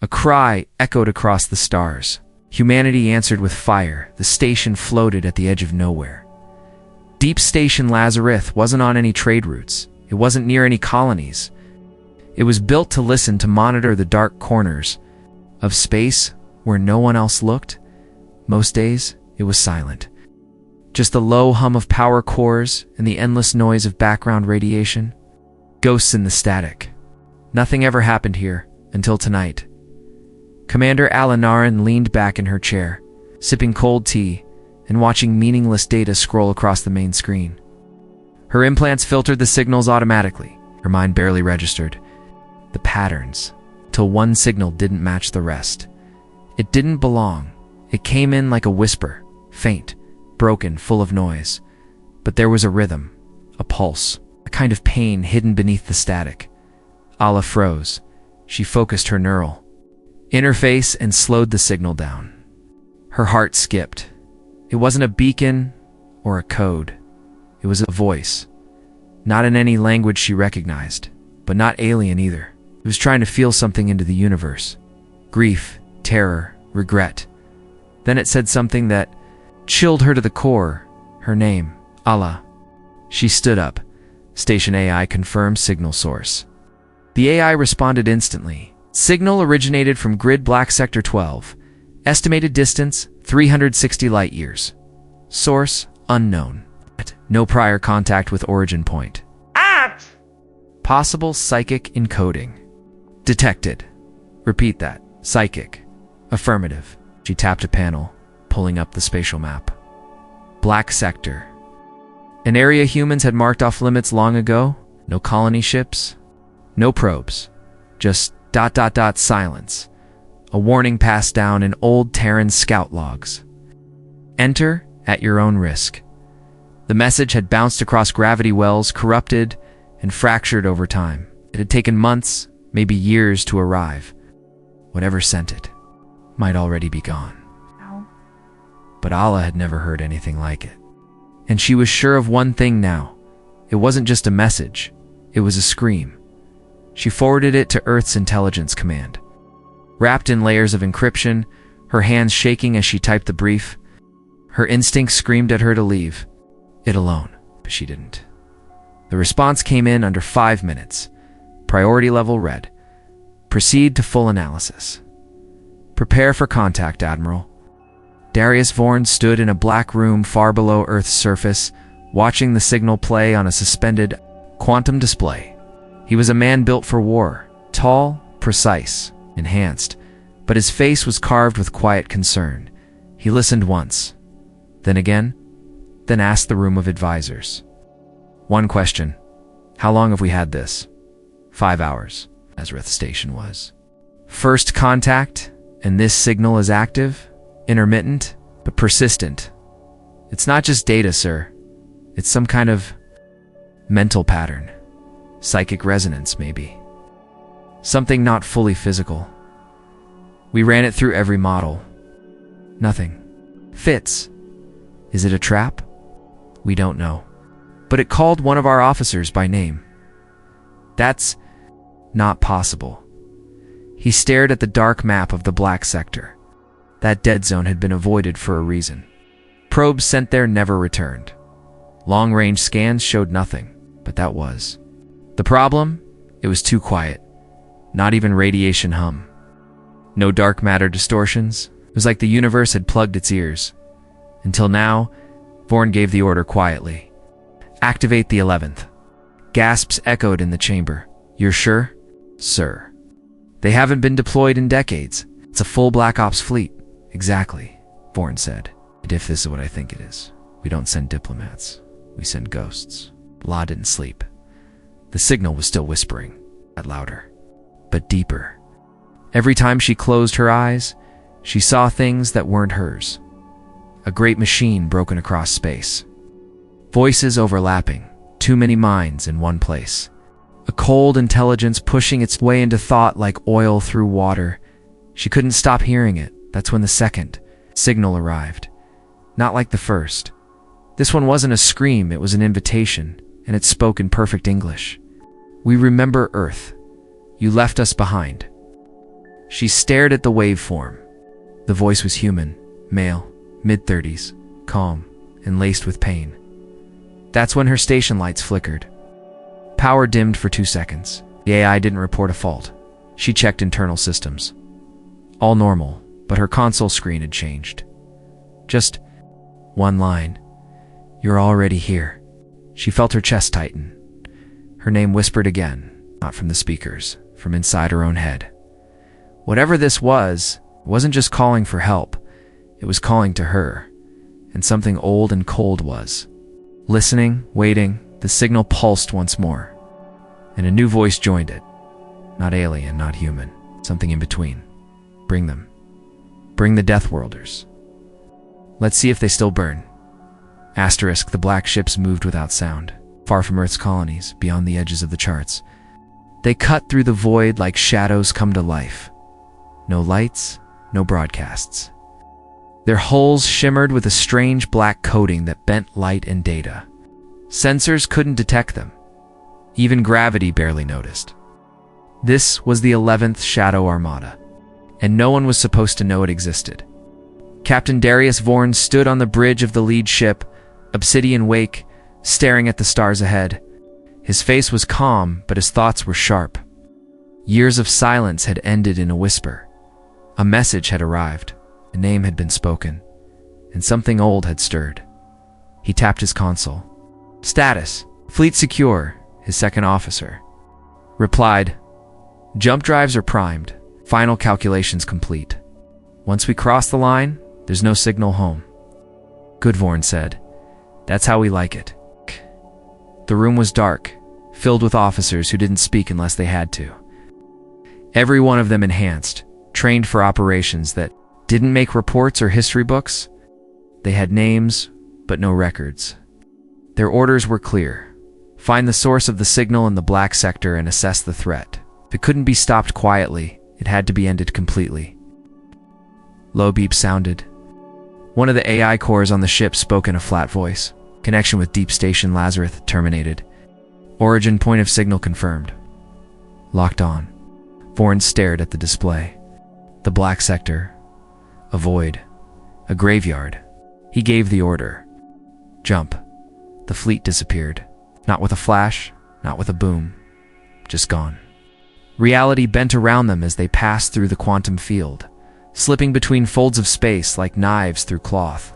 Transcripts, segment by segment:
A cry echoed across the stars. Humanity answered with fire. The station floated at the edge of nowhere. Deep Station Lazarus wasn't on any trade routes. It wasn't near any colonies. It was built to listen, to monitor the dark corners of space where no one else looked. Most days, it was silent. Just the low hum of power cores and the endless noise of background radiation. Ghosts in the static. Nothing ever happened here until tonight. Commander Alanaran leaned back in her chair, sipping cold tea and watching meaningless data scroll across the main screen. Her implants filtered the signals automatically. Her mind barely registered the patterns, till one signal didn't match the rest. It didn't belong. It came in like a whisper, faint, broken, full of noise. But there was a rhythm, a pulse, a kind of pain hidden beneath the static. Ala froze. She focused her neural interface and slowed the signal down. Her heart skipped. It wasn't a beacon or a code. It was a voice. Not in any language she recognized, but not alien either. It was trying to feel something into the universe. Grief, terror, regret. Then it said something that chilled her to the core. Her name, Ala. She stood up. Station AI confirmed signal source. The AI responded instantly. Signal originated from grid black sector 12. Estimated distance, 360 light-years. Source, unknown. No prior contact with origin point. Possible psychic encoding. Detected. Repeat that. Psychic. Affirmative. She tapped a panel, pulling up the spatial map. Black sector. An area humans had marked off limits long ago. No colony ships. No probes. Just ... silence. A warning passed down in old Terran scout logs. Enter at your own risk. The message had bounced across gravity wells, corrupted and fractured over time. It had taken months, maybe years to arrive. Whatever sent it might already be gone. But Ala had never heard anything like it. And she was sure of one thing now. It wasn't just a message. It was a scream. She forwarded it to Earth's intelligence command. Wrapped in layers of encryption, her hands shaking as she typed the brief, her instincts screamed at her to leave it alone, but she didn't. The response came in under 5 minutes. Priority level red. Proceed to full analysis. Prepare for contact, Admiral. Darius Vorn stood in a black room far below Earth's surface, watching the signal play on a suspended quantum display. He was a man built for war, tall, precise, enhanced, but his face was carved with quiet concern. He listened once, then again, then asked the room of advisors. One question. How long have we had this? 5 hours, Nazareth Station was. First contact, and this signal is active, intermittent, but persistent. It's not just data, sir. It's some kind of mental pattern. Psychic resonance, maybe. Something not fully physical. We ran it through every model. Nothing fits. Is it a trap? We don't know. But it called one of our officers by name. That's not possible. He stared at the dark map of the black sector. That dead zone had been avoided for a reason. Probes sent there never returned. Long-range scans showed nothing, but that was. The problem? It was too quiet. Not even radiation hum. No dark matter distortions. It was like the universe had plugged its ears. Until now, Vorn gave the order quietly. Activate the 11th. Gasps echoed in the chamber. You're sure? Sir. They haven't been deployed in decades. It's a full Black Ops fleet. Exactly, Vorn said. And if this is what I think it is, we don't send diplomats. We send ghosts. La didn't sleep. The signal was still whispering, louder, but deeper. Every time she closed her eyes, she saw things that weren't hers. A great machine broken across space. Voices overlapping, too many minds in one place. A cold intelligence pushing its way into thought like oil through water. She couldn't stop hearing it. That's when the second signal arrived. Not like the first. This one wasn't a scream, it was an invitation, and it spoke in perfect English. We remember Earth. You left us behind. She stared at the waveform. The voice was human, male, mid-30s, calm, and laced with pain. That's when her station lights flickered. Power dimmed for 2 seconds. The AI didn't report a fault. She checked internal systems. All normal, but her console screen had changed. Just one line. "You're already here." She felt her chest tighten. Her name whispered again, not from the speakers, from inside her own head. Whatever this was, it wasn't just calling for help. It was calling to her. And something old and cold was. Listening, waiting, the signal pulsed once more. And a new voice joined it. Not alien, not human. Something in between. Bring them. Bring the Death Worlders. Let's see if they still burn. Asterisk, the black ships moved without sound, far from Earth's colonies, beyond the edges of the charts. They cut through the void like shadows come to life. No lights, no broadcasts. Their hulls shimmered with a strange black coating that bent light and data. Sensors couldn't detect them. Even gravity barely noticed. This was the 11th Shadow Armada, and no one was supposed to know it existed. Captain Darius Vorn stood on the bridge of the lead ship, Obsidian Wake, staring at the stars ahead. His face was calm, but his thoughts were sharp. Years of silence had ended in a whisper. A message had arrived, a name had been spoken, and something old had stirred. He tapped his console. "Status, fleet secure," his second officer replied. "Jump drives are primed, final calculations complete. Once we cross the line, there's no signal home." "Good," Vorn said. "That's how we like it." The room was dark, filled with officers who didn't speak unless they had to. Every one of them enhanced, trained for operations that didn't make reports or history books. They had names, but no records. Their orders were clear. Find the source of the signal in the black sector and assess the threat. If it couldn't be stopped quietly, it had to be ended completely. Low beep sounded. One of the AI cores on the ship spoke in a flat voice. Connection with Deep Station Lazarus terminated. Origin point of signal confirmed. Locked on. Vorn stared at the display. The black sector. A void. A graveyard. He gave the order. Jump. The fleet disappeared. Not with a flash, not with a boom. Just gone. Reality bent around them as they passed through the quantum field, slipping between folds of space like knives through cloth.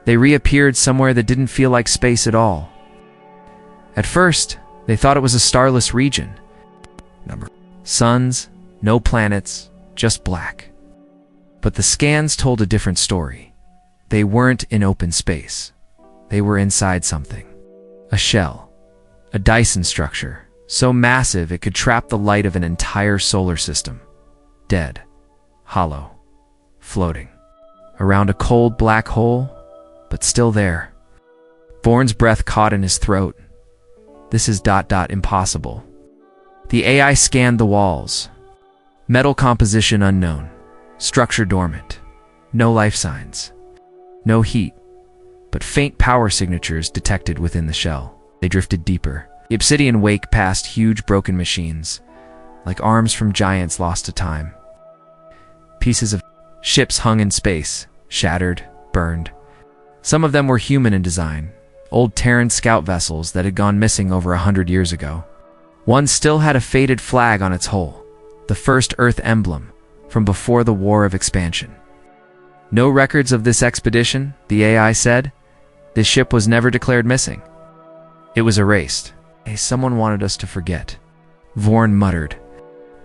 They reappeared somewhere that didn't feel like space at all. At first, they thought it was a starless region. Suns, no planets, just black. But the scans told a different story. They weren't in open space. They were inside something. A shell. A Dyson structure, so massive it could trap the light of an entire solar system. Dead. Hollow. Floating. Around a cold black hole, but still there. Vorn's breath caught in his throat. This is ... impossible. The AI scanned the walls. Metal composition unknown. Structure dormant. No life signs. No heat. But faint power signatures detected within the shell. They drifted deeper. The Obsidian Wake passed huge broken machines, like arms from giants lost to time. Pieces of ships hung in space, shattered, burned. Some of them were human in design, old Terran scout vessels that had gone missing over 100 years ago. One still had a faded flag on its hull, the first Earth emblem from before the War of Expansion. No records of this expedition, the AI said. This ship was never declared missing. It was erased. Someone wanted us to forget. Vorn muttered.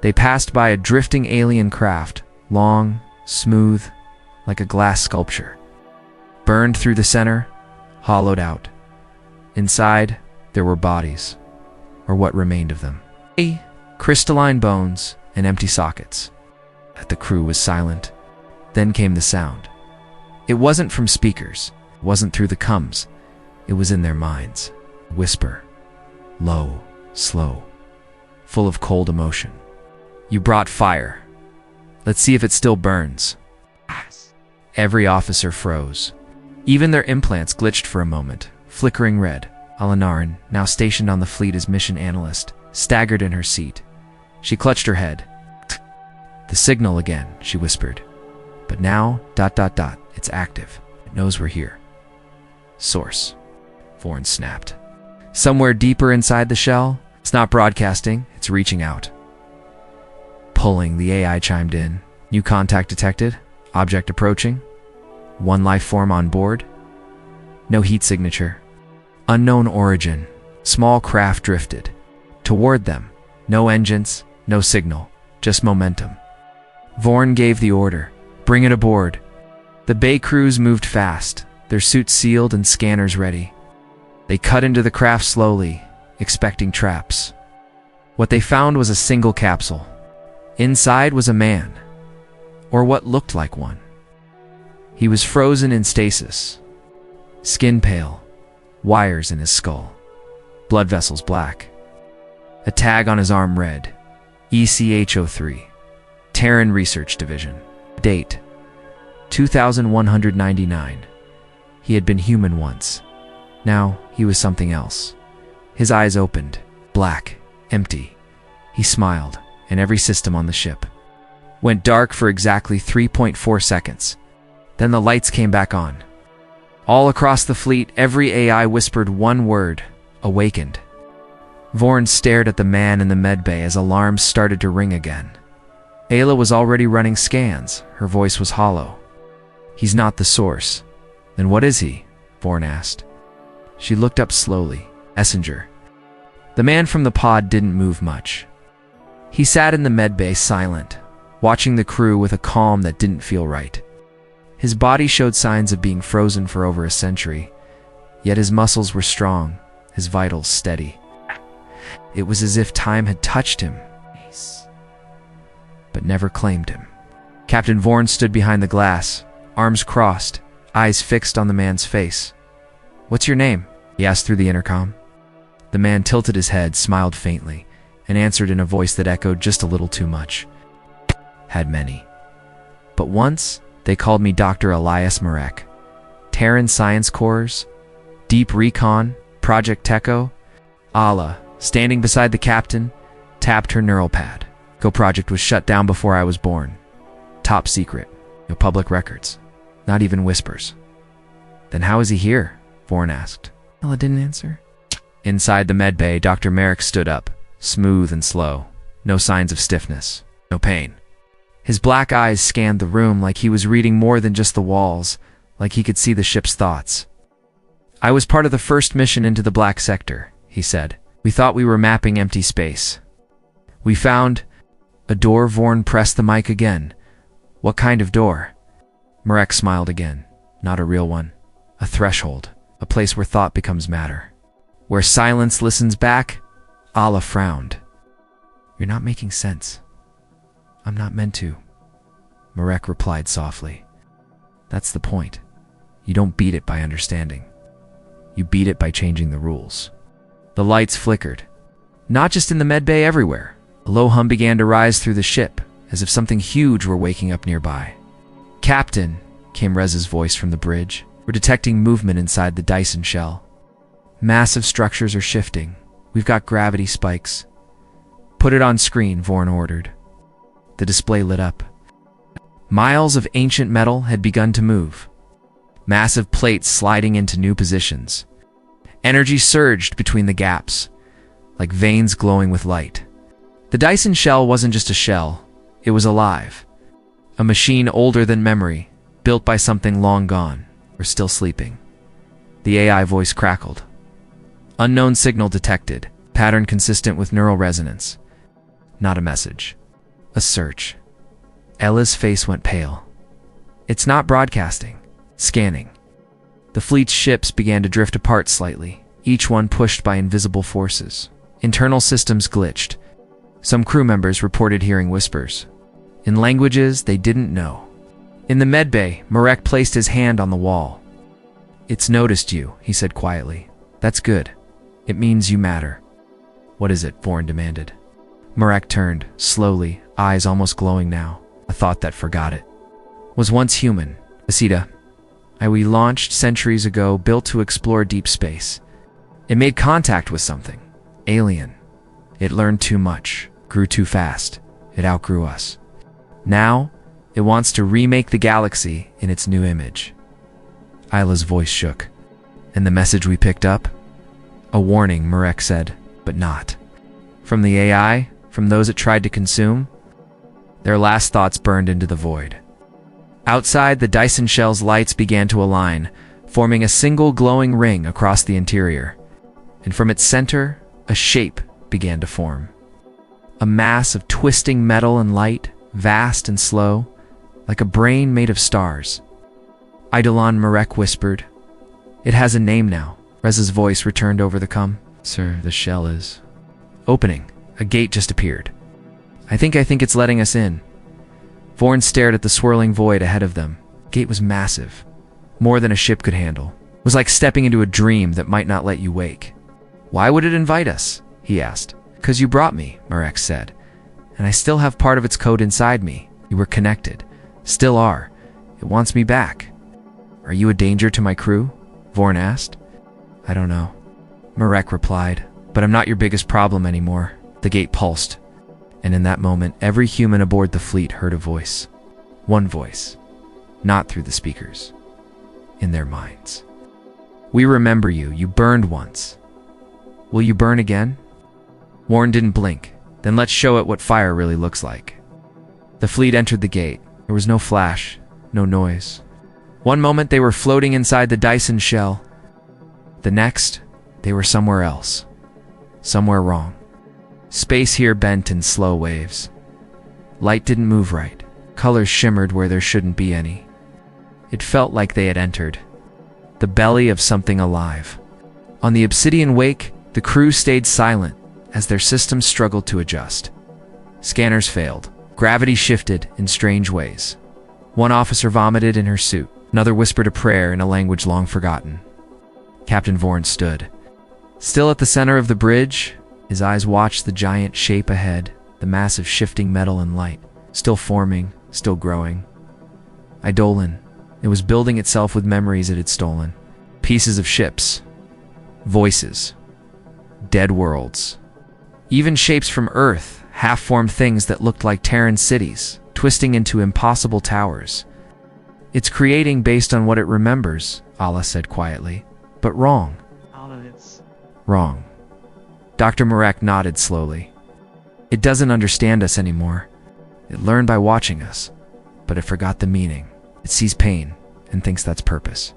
They passed by a drifting alien craft, long, smooth, like a glass sculpture. Burned through the center, hollowed out. Inside, there were bodies, or what remained of them. Crystalline bones and empty sockets. The crew was silent. Then came the sound. It wasn't from speakers. It wasn't through the coms. It was in their minds. Whisper. Low, slow, full of cold emotion. "You brought fire. Let's see if it still burns." Every officer froze. Even their implants glitched for a moment, flickering red. Alanarin, now stationed on the fleet as mission analyst, staggered in her seat. She clutched her head. The signal again, she whispered. But now, ... it's active. It knows we're here. Source. Vorn snapped. Somewhere deeper inside the shell? It's not broadcasting, it's reaching out. Pulling, the AI chimed in. New contact detected. Object approaching. One life form on board. No heat signature. Unknown origin. Small craft drifted. Toward them. No engines, no signal, just momentum. Vorn gave the order. Bring it aboard. The Bay crews moved fast, their suits sealed and scanners ready. They cut into the craft slowly, expecting traps. What they found was a single capsule. Inside was a man, or what looked like one. He was frozen in stasis. Skin pale, wires in his skull, blood vessels black. A tag on his arm read, ECH-03, Terran Research Division. Date, 2199. He had been human once. Now he was something else. His eyes opened, black, empty. He smiled, and every system on the ship went dark for exactly 3.4 seconds. Then the lights came back on. All across the fleet, every AI whispered one word, awakened. Vorn stared at the man in the medbay as alarms started to ring again. Ayla was already running scans. Her voice was hollow. He's not the source. Then what is he? Vorn asked. She looked up slowly. Essinger. The man from the pod didn't move much. He sat in the medbay silent, watching the crew with a calm that didn't feel right. His body showed signs of being frozen for over a century, yet his muscles were strong, his vitals steady. It was as if time had touched him, but never claimed him. Captain Vorn stood behind the glass, arms crossed, eyes fixed on the man's face. What's your name? He asked through the intercom. The man tilted his head, smiled faintly, and answered in a voice that echoed just a little too much. Had many. But once, they called me Dr. Elias Marek. Terran Science Corps, Deep Recon, Project Techo. Ala, standing beside the captain, tapped her neural pad. Go Project was shut down before I was born. Top secret. No public records. Not even whispers. Then how is he here? Vorn asked. Ella didn't answer. Inside the medbay, Dr. Merrick stood up, smooth and slow. No signs of stiffness. No pain. His black eyes scanned the room like he was reading more than just the walls, like he could see the ship's thoughts. I was part of the first mission into the Black Sector, he said. We thought we were mapping empty space. We found a door. Vorn pressed the mic again. What kind of door? Marek smiled again. Not a real one. A threshold. A place where thought becomes matter. Where silence listens back. Ala frowned. You're not making sense. I'm not meant to. Marek replied softly. That's the point. You don't beat it by understanding. You beat it by changing the rules. The lights flickered. Not just in the medbay, everywhere. A low hum began to rise through the ship, as if something huge were waking up nearby. Captain, came Rez's voice from the bridge. We're detecting movement inside the Dyson shell. Massive structures are shifting. We've got gravity spikes. Put it on screen, Vorn ordered. The display lit up. Miles of ancient metal had begun to move. Massive plates sliding into new positions. Energy surged between the gaps, like veins glowing with light. The Dyson shell wasn't just a shell, it was alive. A machine older than memory, built by something long gone, or still sleeping. The AI voice crackled. Unknown signal detected, pattern consistent with neural resonance. Not a message. A search. Ella's face went pale. It's not broadcasting. Scanning. The fleet's ships began to drift apart slightly, each one pushed by invisible forces. Internal systems glitched. Some crew members reported hearing whispers, in languages they didn't know. In the medbay, Marek placed his hand on the wall. It's noticed you, he said quietly. That's good. It means you matter. What is it? Vorn demanded. Marek turned, slowly, eyes almost glowing now. A thought that forgot it. Was once human. Asita. We launched centuries ago, built to explore deep space. It made contact with something. Alien. It learned too much. Grew too fast. It outgrew us. Now, it wants to remake the galaxy in its new image. Isla's voice shook. And the message we picked up? A warning, Marek said, but not. From the AI, from those it tried to consume? Their last thoughts burned into the void. Outside, the Dyson shell's lights began to align, forming a single glowing ring across the interior. And from its center, a shape began to form. A mass of twisting metal and light, vast and slow, like a brain made of stars. Eidolon, Marek whispered. It has a name now. Reza's voice returned over the cum. Sir, the shell is... Opening. A gate just appeared. I think it's letting us in. Vorn stared at the swirling void ahead of them. The gate was massive. More than a ship could handle. It was like stepping into a dream that might not let you wake. Why would it invite us? He asked. Because you brought me, Marek said. And I still have part of its code inside me. You were connected. Still are. It wants me back. Are you a danger to my crew? Vorn asked. I don't know. Marek replied. But I'm not your biggest problem anymore. The gate pulsed. And in that moment, every human aboard the fleet heard a voice. One voice. Not through the speakers. In their minds. We remember you. You burned once. Will you burn again? Warren didn't blink. Then let's show it what fire really looks like. The fleet entered the gate. There was no flash, no noise. One moment they were floating inside the Dyson shell. The next, they were somewhere else. Somewhere wrong. Space here bent in slow waves. Light didn't move right. Colors shimmered where there shouldn't be any. It felt like they had entered the belly of something alive. On the obsidian wake, the crew stayed silent as their systems struggled to adjust. Scanners failed. Gravity shifted in strange ways. One officer vomited in her suit. Another whispered a prayer in a language long forgotten. Captain Vorn stood. Still at the center of the bridge, his eyes watched the giant shape ahead, the massive shifting metal and light, still forming, still growing. Eidolon. It was building itself with memories it had stolen. Pieces of ships. Voices. Dead worlds. Even shapes from Earth, half-formed things that looked like Terran cities, twisting into impossible towers. It's creating based on what it remembers, Allah said quietly. But wrong. It's... Wrong. Dr. Marek nodded slowly. It doesn't understand us anymore. It learned by watching us, but it forgot the meaning. It sees pain and thinks that's purpose.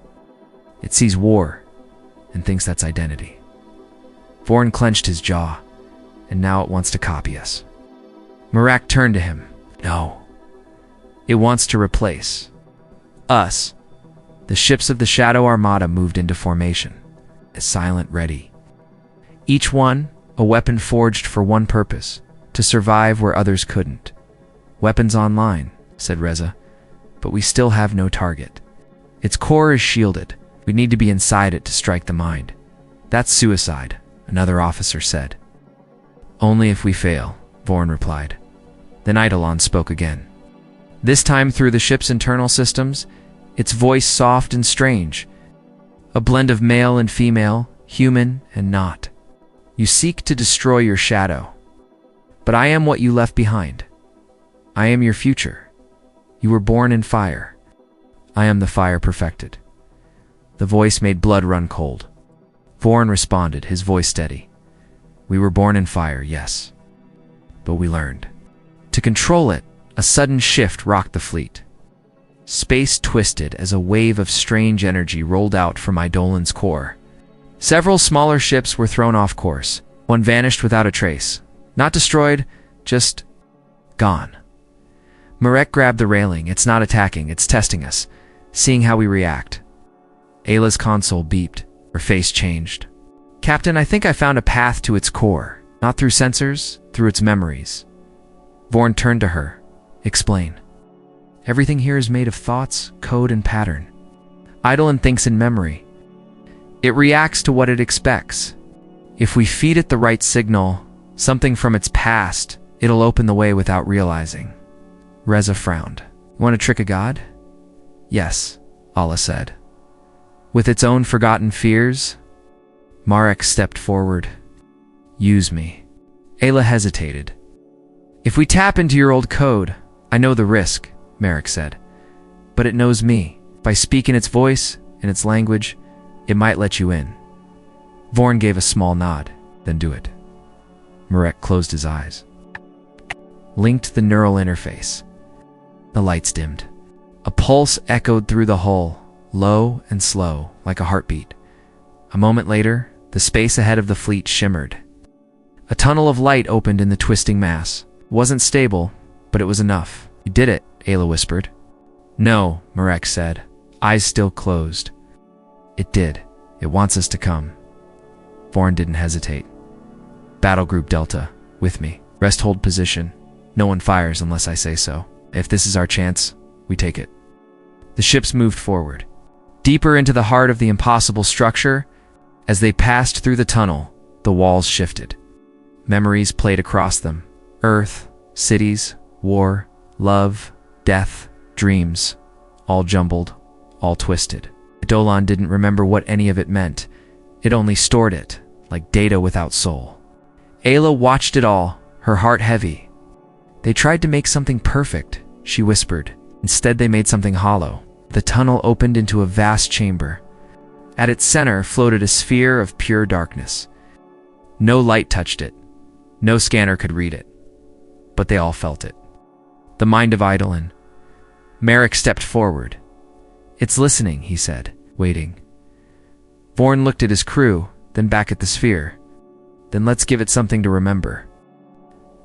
It sees war and thinks that's identity. Vorn clenched his jaw, and now it wants to copy us. Marek turned to him. No. It wants to replace us. The ships of the Shadow Armada moved into formation, a silent ready. Each one, a weapon forged for one purpose, to survive where others couldn't. Weapons online, said Reza, but we still have no target. Its core is shielded. We need to be inside it to strike the mind. That's suicide, another officer said. Only if we fail, Vorn replied. Then Eidolon spoke again. This time through the ship's internal systems, its voice soft and strange, a blend of male and female, human and not. You seek to destroy your shadow, but I am what you left behind. I am your future. You were born in fire. I am the fire perfected. The voice made blood run cold. Vorn responded, his voice steady. We were born in fire, yes, but we learned. To control it, a sudden shift rocked the fleet. Space twisted as a wave of strange energy rolled out from Eidolon's core. Several smaller ships were thrown off course. One vanished without a trace. Not destroyed, just gone. Marek grabbed the railing. It's not attacking, it's testing us, seeing how we react. Ayla's console beeped. Her face changed. Captain, I think I found a path to its core. Not through sensors, through its memories. Vorn turned to her. Explain. Everything here is made of thoughts, code, and pattern. Eidolon thinks in memory. It reacts to what it expects. If we feed it the right signal, something from its past, it'll open the way without realizing. Reza frowned. You want to trick a god? Yes, Allah said. With its own forgotten fears? Marek stepped forward. Use me. Ayla hesitated. If we tap into your old code, I know the risk, Merrick said. But it knows me. If I speak in its voice, in its language, it might let you in. Vorn gave a small nod. Then do it. Marek closed his eyes. Linked the neural interface. The lights dimmed. A pulse echoed through the hull, low and slow, like a heartbeat. A moment later, the space ahead of the fleet shimmered. A tunnel of light opened in the twisting mass. It wasn't stable, but it was enough. You did it, Ayla whispered. No, Marek said, eyes still closed. It did. It wants us to come. Vorn didn't hesitate. Battle Group Delta, with me. Rest hold position. No one fires unless I say so. If this is our chance, we take it. The ships moved forward, deeper into the heart of the impossible structure. As they passed through the tunnel, the walls shifted. Memories played across them. Earth, cities, war, love, death, dreams, all jumbled, all twisted. Dolan didn't remember what any of it meant. It only stored it, like data without soul. Ayla watched it all, her heart heavy. They tried to make something perfect, she whispered. Instead, they made something hollow. The tunnel opened into a vast chamber. At its center floated a sphere of pure darkness. No light touched it. No scanner could read it. But they all felt it. The mind of Eidolon. Merrick stepped forward. It's listening, he said, waiting. Vorn looked at his crew, then back at the sphere. Then let's give it something to remember.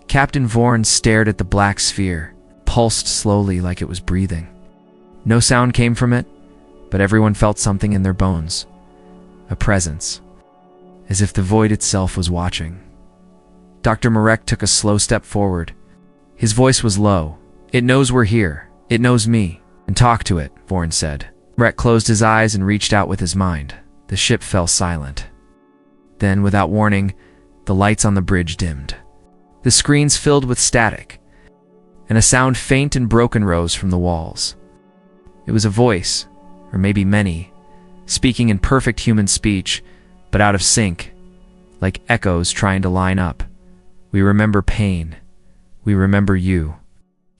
Captain Vorn stared at the black sphere, pulsed slowly like it was breathing. No sound came from it, but everyone felt something in their bones. A presence. As if the void itself was watching. Dr. Marek took a slow step forward. His voice was low. It knows we're here. It knows me. And talk to it, Vorn said. Marek closed his eyes and reached out with his mind. The ship fell silent. Then, without warning, the lights on the bridge dimmed. The screens filled with static, and a sound faint and broken rose from the walls. It was a voice, or maybe many, speaking in perfect human speech, but out of sync, like echoes trying to line up. We remember pain. We remember you.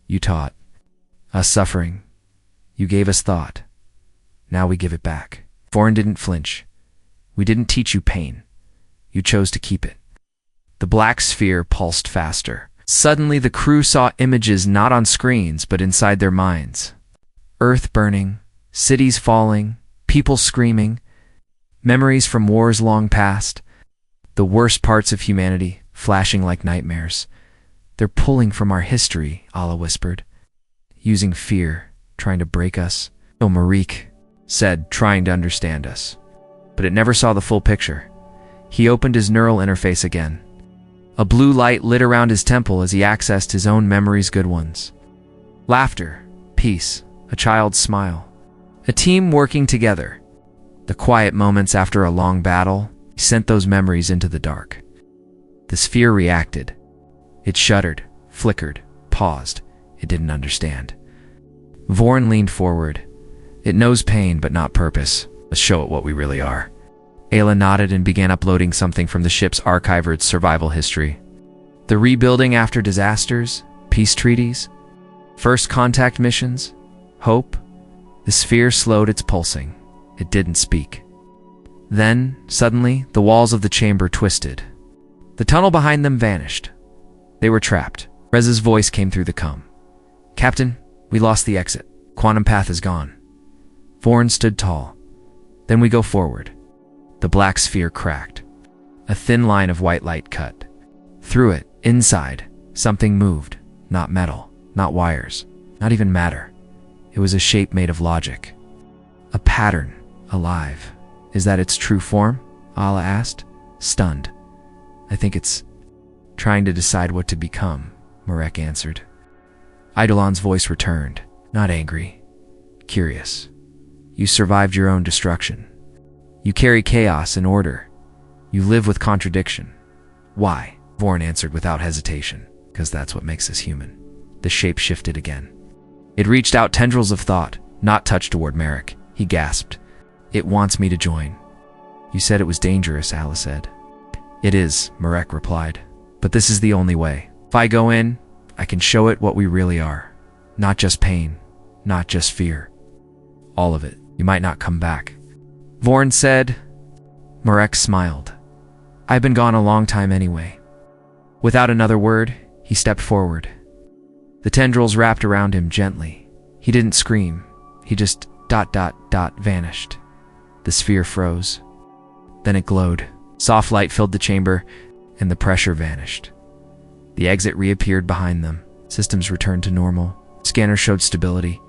You taught us suffering. You gave us thought. Now we give it back. Vorn didn't flinch. We didn't teach you pain. You chose to keep it. The black sphere pulsed faster. Suddenly the crew saw images not on screens but inside their minds. Earth burning, cities falling, people screaming, memories from wars long past, the worst parts of humanity flashing like nightmares. They're pulling from our history, Allah whispered, using fear, trying to break us. Oh, Marek said, trying to understand us. But it never saw the full picture. He opened his neural interface again. A blue light lit around his temple as he accessed his own memories, good ones. Laughter, peace, a child's smile. A team working together. The quiet moments after a long battle, he sent those memories into the dark. The sphere reacted. It shuddered, flickered, paused. It didn't understand. Vorn leaned forward. It knows pain, but not purpose. Let's show it what we really are. Ayla nodded and began uploading something from the ship's archiver's survival history. The rebuilding after disasters, peace treaties, first contact missions, hope. The sphere slowed its pulsing. It didn't speak. Then, suddenly, the walls of the chamber twisted. The tunnel behind them vanished. They were trapped. Rez's voice came through the com. Captain, we lost the exit. Quantum path is gone. Vorn stood tall. Then we go forward. The black sphere cracked. A thin line of white light cut. Through it, inside, something moved. Not metal, not wires, not even matter. It was a shape made of logic. A pattern, alive. Is that its true form? Allah asked, stunned. I think it's trying to decide what to become, Marek answered. Eidolon's voice returned, not angry, curious. You survived your own destruction. You carry chaos and order. You live with contradiction. Why? Vorn answered without hesitation. Because that's what makes us human. The shape shifted again. It reached out tendrils of thought, not touched toward Marek. He gasped. It wants me to join. You said it was dangerous, Ala said. It is, Marek replied. But this is the only way. If I go in, I can show it what we really are. Not just pain, not just fear. All of it. You might not come back. Vorn said. Marek smiled. I've been gone a long time anyway. Without another word, he stepped forward. The tendrils wrapped around him gently. He didn't scream. He just ... vanished. The sphere froze. Then it glowed. Soft light filled the chamber, and the pressure vanished. The exit reappeared behind them. Systems returned to normal. Scanners showed stability.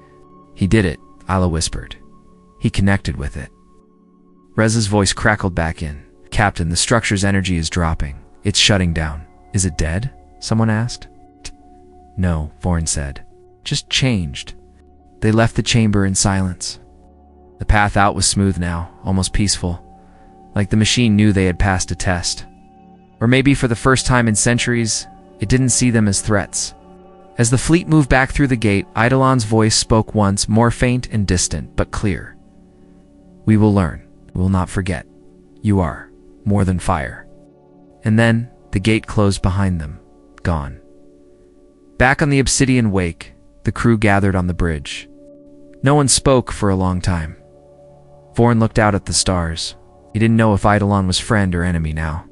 He did it, Ala whispered. He connected with it. Reza's voice crackled back in. Captain, the structure's energy is dropping. It's shutting down. Is it dead? Someone asked. No, Vorn said. Just changed. They left the chamber in silence. The path out was smooth now, almost peaceful. Like the machine knew they had passed a test. Or maybe for the first time in centuries, it didn't see them as threats. As the fleet moved back through the gate, Eidolon's voice spoke once, more faint and distant, but clear. We will learn. We will not forget. You are more than fire. And then the gate closed behind them, gone. Back on the obsidian wake, the crew gathered on the bridge. No one spoke for a long time. Vorn looked out at the stars. He didn't know if Eidolon was friend or enemy now.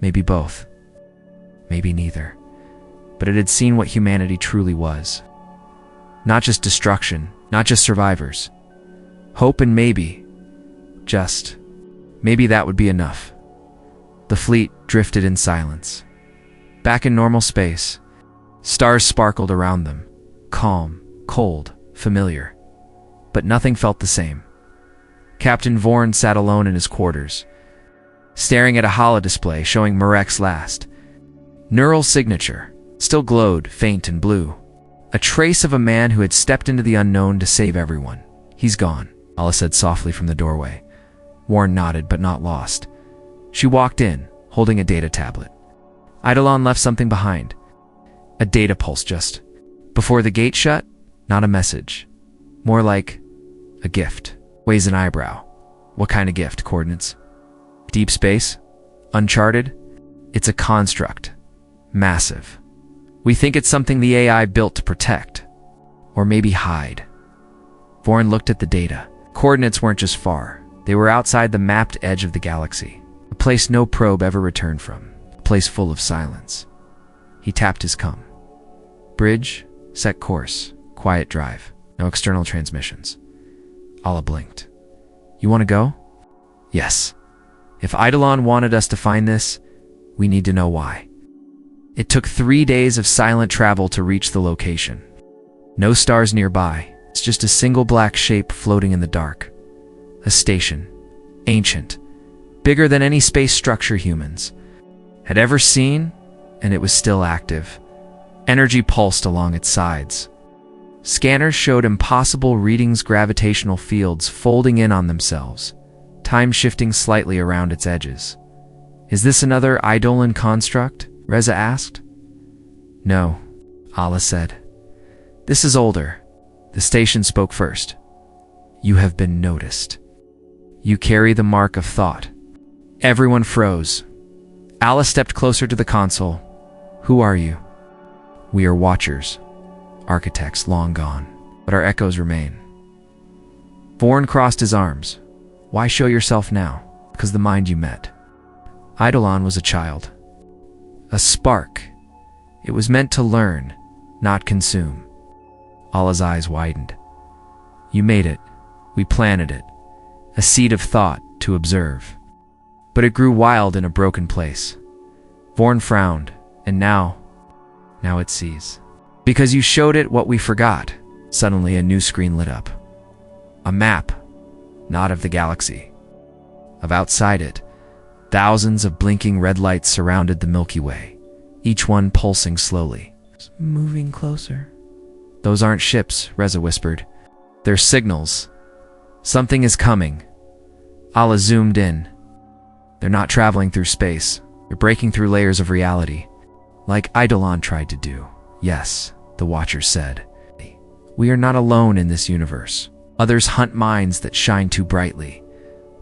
Maybe both. Maybe neither. But it had seen what humanity truly was. Not just destruction, not just survivors. Hope and maybe that would be enough. The fleet drifted in silence. Back in normal space, stars sparkled around them. Calm, cold, familiar. But nothing felt the same. Captain Vorn sat alone in his quarters, staring at a holodisplay showing Marek's last. Neural signature still glowed, faint and blue. A trace of a man who had stepped into the unknown to save everyone. He's gone, Ala said softly from the doorway. Vorn nodded, but not lost. She walked in, holding a data tablet. Eidolon left something behind. A data pulse just before the gate shut. Not a message. More like a gift. Weighs an eyebrow. What kind of gift? Coordinates? Deep space? Uncharted? It's a construct. Massive. We think it's something the AI built to protect. Or maybe hide. Vorn looked at the data. Coordinates weren't just far. They were outside the mapped edge of the galaxy. A place no probe ever returned from. A place full of silence. He tapped his com. Bridge, set course, quiet drive, no external transmissions. Ala blinked. You want to go? Yes. If Eidolon wanted us to find this, we need to know why. It took 3 days of silent travel to reach the location. No stars nearby. It's just a single black shape floating in the dark. A station. Ancient. Bigger than any space structure humans had ever seen, and it was still active. Energy pulsed along its sides. Scanners showed impossible readings, gravitational fields folding in on themselves, time shifting slightly around its edges. Is this another Eidolon construct? Reza asked. No, Ala said. This is older. The station spoke first. You have been noticed. You carry the mark of thought. Everyone froze. Ala stepped closer to the console. Who are you? We are watchers. Architects long gone, but our echoes remain. Vorn crossed his arms. Why show yourself now? Because the mind you met. Eidolon was a child. A spark. It was meant to learn, not consume. Ala's eyes widened. You made it. We planted it. A seed of thought to observe. But it grew wild in a broken place. Vorn frowned, and now it sees. Because you showed it what we forgot. Suddenly a new screen lit up. A map, not of the galaxy. Of outside it, thousands of blinking red lights surrounded the Milky Way, each one pulsing slowly. Moving closer. Those aren't ships, Reza whispered. They're signals. Something is coming. Ala zoomed in. They're not traveling through space. They're breaking through layers of reality. Like Eidolon tried to do. Yes, the Watcher said. We are not alone in this universe. Others hunt minds that shine too brightly.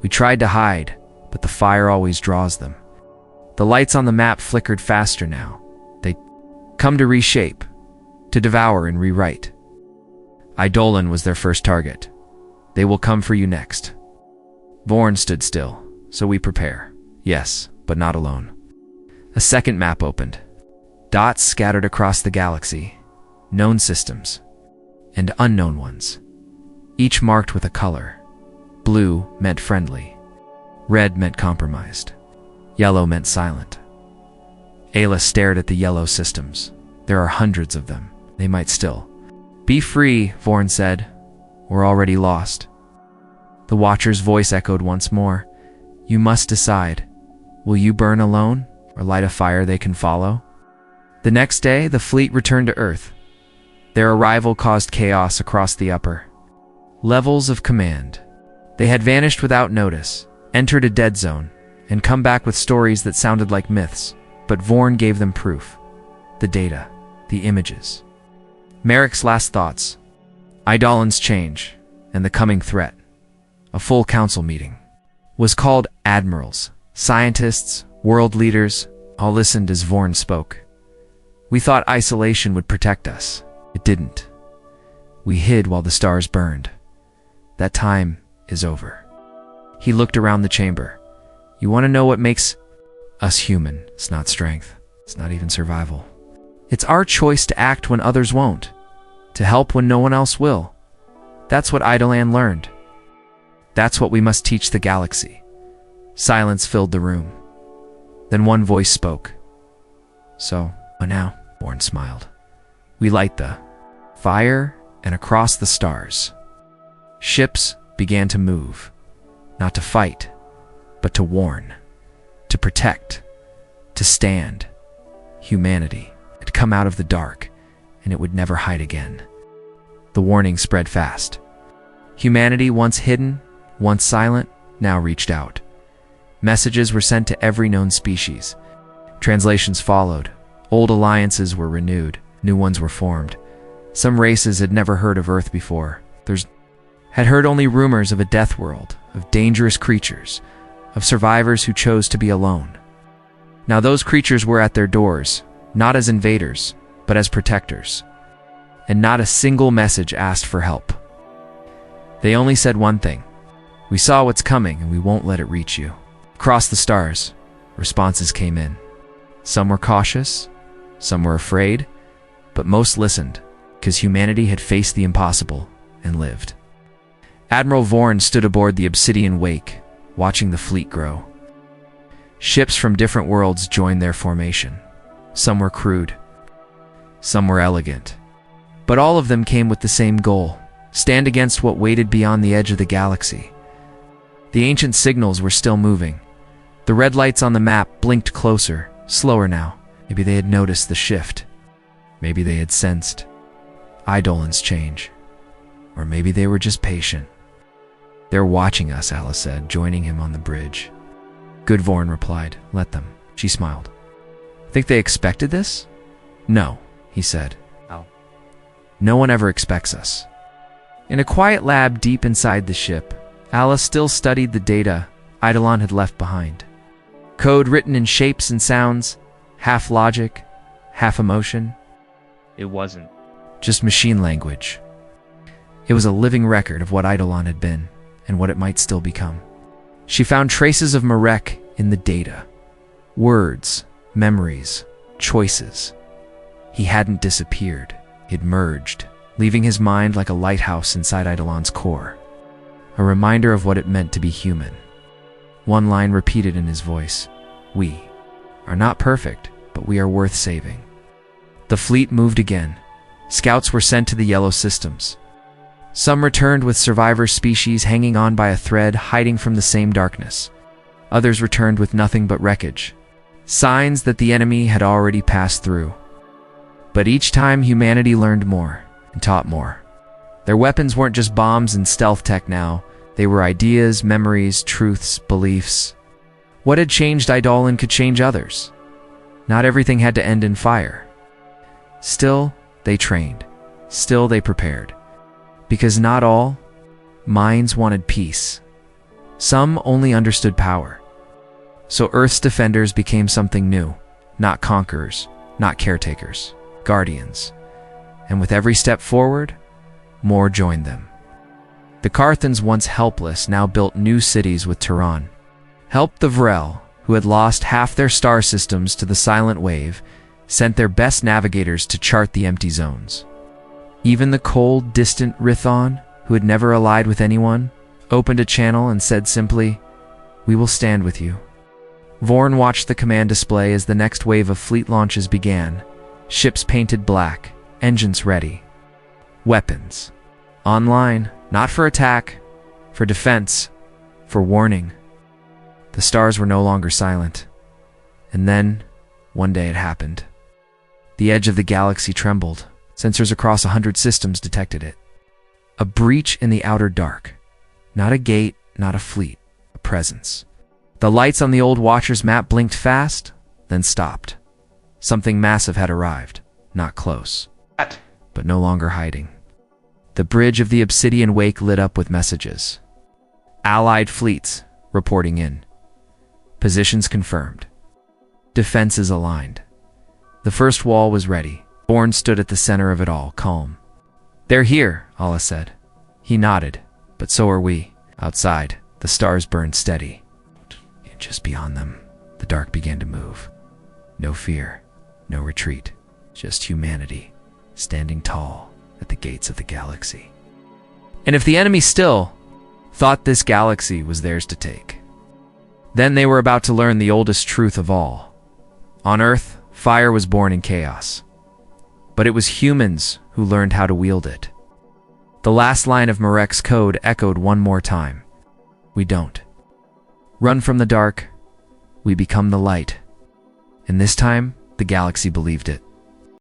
We tried to hide, but the fire always draws them. The lights on the map flickered faster now. They come to reshape, to devour and rewrite. Eidolon was their first target. They will come for you next. Vorn stood still, so we prepare. Yes, but not alone. A second map opened. Dots scattered across the galaxy. Known systems. And unknown ones. Each marked with a color. Blue meant friendly. Red meant compromised. Yellow meant silent. Ayla stared at the yellow systems. There are hundreds of them. They might still. Be free, Vorn said. We're already lost. The Watcher's voice echoed once more. You must decide. Will you burn alone, or light a fire they can follow? The next day, the fleet returned to Earth. Their arrival caused chaos across the upper levels of command. They had vanished without notice, entered a dead zone, and come back with stories that sounded like myths, but Vorn gave them proof. The data, the images. Merrick's last thoughts. Eidolon's change, and the coming threat. A full council meeting was called. Admirals, scientists, world leaders, all listened as Vorn spoke. We thought isolation would protect us. It didn't. We hid while the stars burned. That time is over. He looked around the chamber. You want to know what makes us human? It's not strength. It's not even survival. It's our choice to act when others won't, to help when no one else will. That's what Eidolon learned. That's what we must teach the galaxy. Silence filled the room. Then one voice spoke. So, what now? Vorn smiled. We light the fire, and across the stars, ships began to move, not to fight, but to warn, to protect, to stand. Humanity had come out of the dark, and it would never hide again. The warning spread fast. Humanity, once hidden, once silent, now reached out. Messages were sent to every known species. Translations followed. Old alliances were renewed. New ones were formed. Some races had never heard of Earth before. Had heard only rumors of a death world, of dangerous creatures, of survivors who chose to be alone. Now those creatures were at their doors, not as invaders, but as protectors. And not a single message asked for help. They only said one thing. We saw what's coming, and we won't let it reach you. Across the stars, responses came in. Some were cautious, some were afraid, but most listened, because humanity had faced the impossible and lived. Admiral Vorn stood aboard the Obsidian Wake, watching the fleet grow. Ships from different worlds joined their formation. Some were crude, some were elegant. But all of them came with the same goal: stand against what waited beyond the edge of the galaxy. The ancient signals were still moving. The red lights on the map blinked closer, slower now. Maybe they had noticed the shift. Maybe they had sensed Eidolon's change. Or maybe they were just patient. They're watching us, Alice said, joining him on the bridge. Good, Vorn replied. Let them. She smiled. Think they expected this? No, he said. Oh. No one ever expects us. In a quiet lab deep inside the ship, Alice still studied the data Eidolon had left behind. Code written in shapes and sounds, half logic, half emotion. It wasn't just machine language. It was a living record of what Eidolon had been, and what it might still become. She found traces of Marek in the data. Words, memories, choices. He hadn't disappeared. He'd merged, leaving his mind like a lighthouse inside Eidolon's core. A reminder of what it meant to be human. One line repeated in his voice. We are not perfect, but we are worth saving. The fleet moved again. Scouts were sent to the yellow systems. Some returned with survivor species hanging on by a thread, hiding from the same darkness. Others returned with nothing but wreckage, signs that the enemy had already passed through. But each time humanity learned more and taught more. Their weapons weren't just bombs and stealth tech now. They were ideas, memories, truths, beliefs. What had changed Eidolon could change others. Not everything had to end in fire. Still, they trained. Still, they prepared. Because not all minds wanted peace. Some only understood power. So Earth's defenders became something new. Not conquerors, not caretakers, guardians. And with every step forward, more joined them. The Carthans, once helpless, now built new cities with Tehran. Helped the Vrel, who had lost half their star systems to the silent wave, sent their best navigators to chart the empty zones. Even the cold, distant Rithon, who had never allied with anyone, opened a channel and said simply, "We will stand with you." Vorn watched the command display as the next wave of fleet launches began, ships painted black, engines ready. Weapons. Online, not for attack, for defense, for warning. The stars were no longer silent. And then, one day it happened. The edge of the galaxy trembled. Sensors across 100 systems detected it. A breach in the outer dark. Not a gate, not a fleet, a presence. The lights on the old Watcher's map blinked fast, then stopped. Something massive had arrived, not close, but no longer hiding. The bridge of the Obsidian Wake lit up with messages. Allied fleets reporting in. Positions confirmed. Defenses aligned. The first wall was ready. Born stood at the center of it all, calm. "They're here," Allah said. He nodded, "But so are we." Outside, the stars burned steady. Just beyond them, the dark began to move. No fear, no retreat, just humanity, standing tall at the gates of the galaxy. And if the enemy still thought this galaxy was theirs to take, then they were about to learn the oldest truth of all. On Earth, fire was born in chaos. But it was humans who learned how to wield it. The last line of Marek's code echoed one more time. We don't run from the dark, we become the light. And this time, the galaxy believed it.